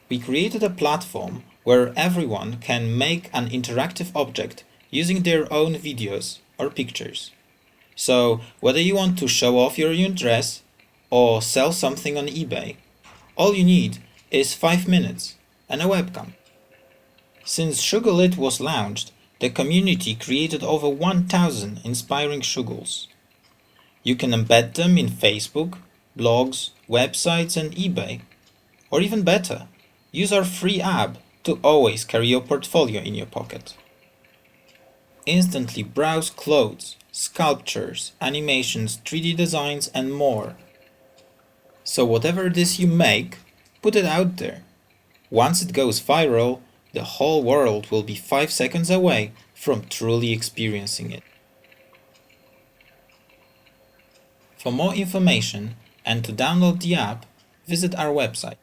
We created a platform where everyone can make an interactive object using their own videos or pictures. So, whether you want to show off your new dress or sell something on eBay, all you need is 5 minutes and a webcam. Since Sugarlit was launched, the community created over 1,000 inspiring Sugals. You can embed them in Facebook, blogs, websites, and eBay. Or even better, use our free app to always carry your portfolio in your pocket. Instantly browse clothes, sculptures, animations, 3D designs, and more. So whatever it is you make, put it out there. Once it goes viral, the whole world will be 5 seconds away from truly experiencing it. For more information and to download the app, visit our website.